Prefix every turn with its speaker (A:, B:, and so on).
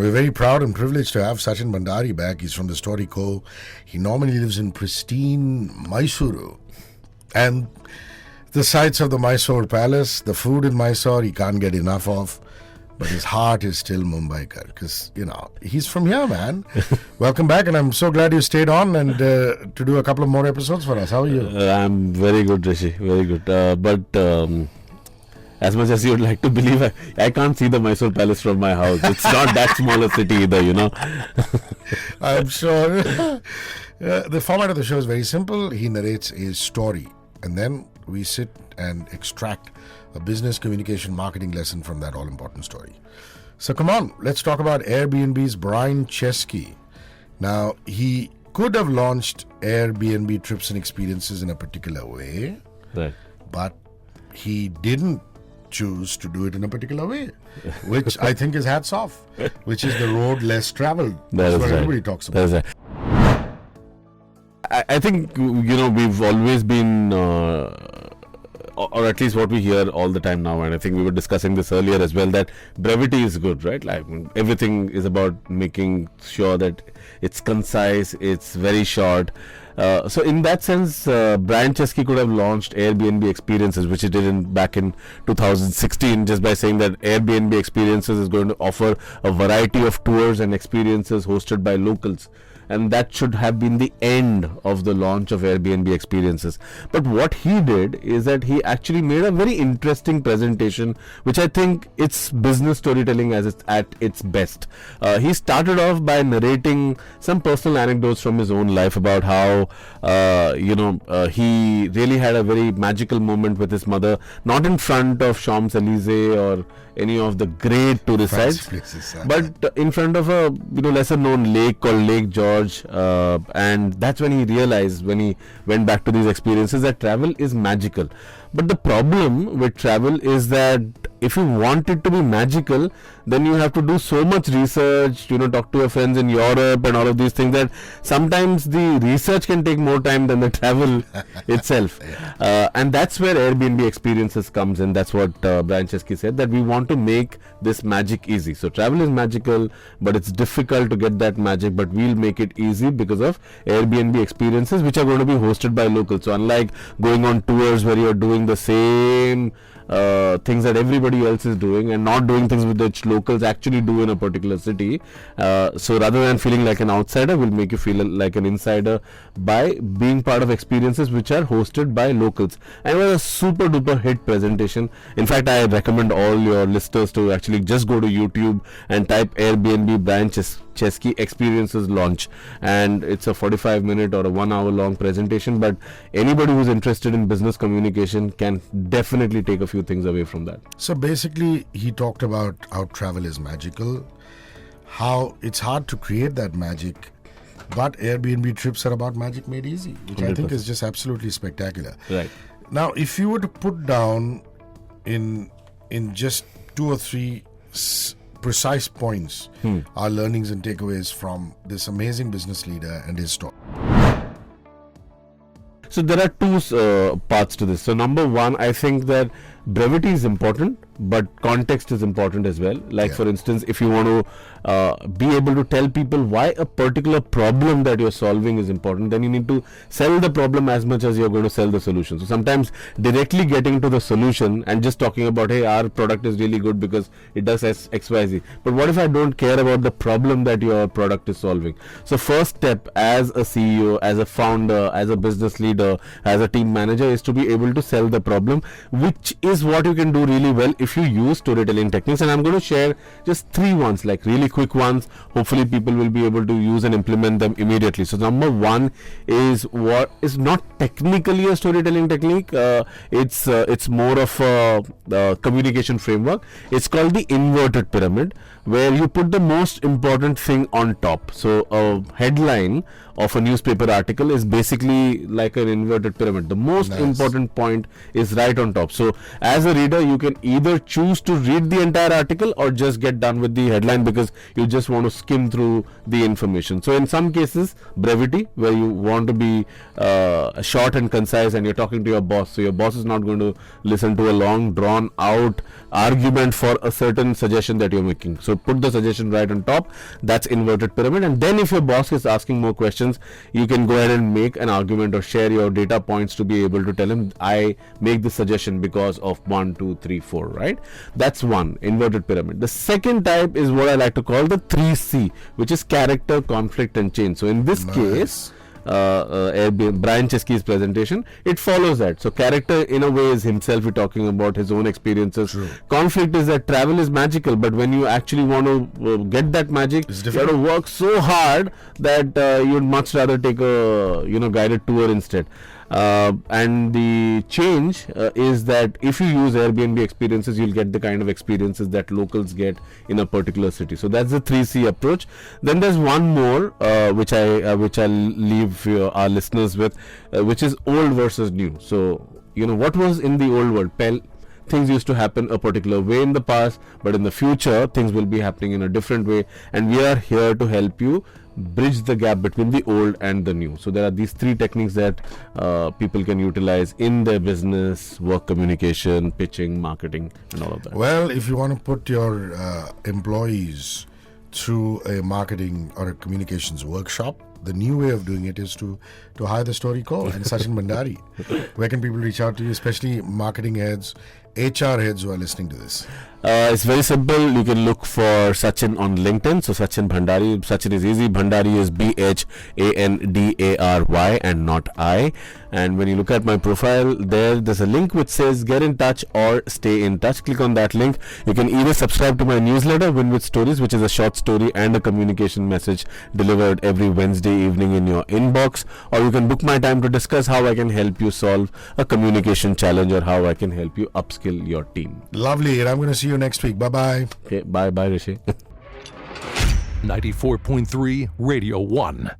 A: we're very proud and privileged to have Sachin Bhandary back. He's from the Story Co. He normally lives in pristine Mysuru. And the sights of the Mysore Palace, the food in Mysore, he can't get enough of. But his heart is still Mumbaikar because, he's from here, man. Welcome back, and I'm so glad you stayed on and to do a couple of more episodes for us. How are you?
B: I'm very good, Hrishi. Very good. But as much as you would like to believe, I can't see the Mysore Palace from my house. It's not that small a city either,
A: I'm sure. The format of the show is very simple. He narrates a story, and then we sit and extract a business communication marketing lesson from that all-important story. So come on, let's talk about Airbnb's Brian Chesky. Now, he could have launched Airbnb Trips and Experiences in a particular way,
B: right?
A: But he didn't choose to do it in a particular way, which I think is hats off, which is the road less traveled. That's what everybody talks about.
B: That's right. I think, we've always been... or at least what we hear all the time now, and I think we were discussing this earlier as well, that brevity is good, right? Like everything is about making sure that it's concise, it's very short. So in that sense, Brian Chesky could have launched Airbnb Experiences, which he did back in 2016, just by saying that Airbnb Experiences is going to offer a variety of tours and experiences hosted by locals. And that should have been the end of the launch of Airbnb Experiences. But what he did is that he actually made a very interesting presentation, which I think it's business storytelling at its best. He started off by narrating some personal anecdotes from his own life about how, he really had a very magical moment with his mother, not in front of Champs-Élysées or any of the great tourist sites, but in front of a lesser known lake called Lake George, and that's when he realized, when he went back to these experiences, that travel is magical. But the problem with travel is that if you want it to be magical, then you have to do so much research, talk to your friends in Europe and all of these things, that sometimes the research can take more time than the travel itself. And that's where Airbnb Experiences comes in. That's what Brian Chesky said, that we want to make this magic easy. So travel is magical, but it's difficult to get that magic, but we'll make it easy because of Airbnb Experiences, which are going to be hosted by locals. So unlike going on tours where you're doing the same things that everybody else is doing and not doing things which locals actually do in a particular city, so rather than feeling like an outsider, we'll make you feel like an insider by being part of experiences which are hosted by locals. And it was a super duper hit presentation. In fact, I recommend all your listeners to actually just go to YouTube and type Airbnb Brian Chesky Experiences launch, and it's a 45-minute or a 1 hour long presentation, but anybody who's interested in business communication can definitely take a few things away from that.
A: So basically, he talked about how travel is magical, how it's hard to create that magic, but Airbnb trips are about magic made easy, which 100%. I think is just absolutely spectacular.
B: Right.
A: Now, if you were to put down in just 2 or 3 precise points our learnings and takeaways from this amazing business leader and his story.
B: So there are two parts to this. So number one, I think that brevity is important, but context is important as well. Like for instance, if you want to be able to tell people why a particular problem that you're solving is important, then you need to sell the problem as much as you're going to sell the solution. So sometimes directly getting to the solution and just talking about, hey, our product is really good because it does XYZ. But what if I don't care about the problem that your product is solving? So first step as a CEO, as a founder, as a business leader, as a team manager is to be able to sell the problem, which is what you can do really well if you use storytelling techniques. And I'm going to share just 3 ones, like really quick ones. Hopefully people will be able to use and implement them immediately. So number one is what is not technically a storytelling technique. It's more of a communication framework. It's called the inverted pyramid, where you put the most important thing on top. So a headline of a newspaper article is basically like an inverted pyramid. The most important point is right on top. So as a reader, you can either choose to read the entire article or just get done with the headline because you just want to skim through the information. So in some cases, brevity, where you want to be short and concise, and you're talking to your boss, so your boss is not going to listen to a long drawn out argument for a certain suggestion that you're making. So put the suggestion right on top. That's inverted pyramid. And then if your boss is asking more questions, you can go ahead and make an argument or share your data points to be able to tell him, I make this suggestion because of 1, 2, 3, 4, right? That's one, inverted pyramid. The second type is what I like to call the 3C, which is character, conflict and change. So in this case, Airbnb Brian Chesky's presentation, it follows that. So character in a way is himself, we're talking about his own experiences.
A: True.
B: Conflict is that travel is magical, but when you actually want to get that magic, you have to work so hard that you'd much rather take a guided tour instead. And the change is that if you use Airbnb experiences, you'll get the kind of experiences that locals get in a particular city. So that's the 3C approach. Then there's one more which I'll leave our listeners with, which is old versus new. So what was in the old world? Things used to happen a particular way in the past, but in the future things will be happening in a different way, and we are here to help you bridge the gap between the old and the new. So there are these 3 techniques that people can utilize in their business, work communication, pitching, marketing, and all of that.
A: Well, if you want to put your employees through a marketing or a communications workshop, the new way of doing it is to hire the Story Co. and Sachin Bhandary. Where can people reach out to you, especially marketing heads, HR heads who are listening to this?
B: It's very simple. You can look for Sachin on LinkedIn. So Sachin Bhandary. Sachin is easy. Bhandary is Bhandary and not I. And when you look at my profile, there's a link which says get in touch or stay in touch. Click on that link. You can either subscribe to my newsletter, Win With Stories, which is a short story and a communication message delivered every Wednesday evening in your inbox, or you can book my time to discuss how I can help you solve a communication challenge or how I can help you upskill your team.
A: Lovely. And I'm going to see you next week. Bye-bye.
B: Okay, bye-bye, Hrishi.
C: 94.3 Radio 1.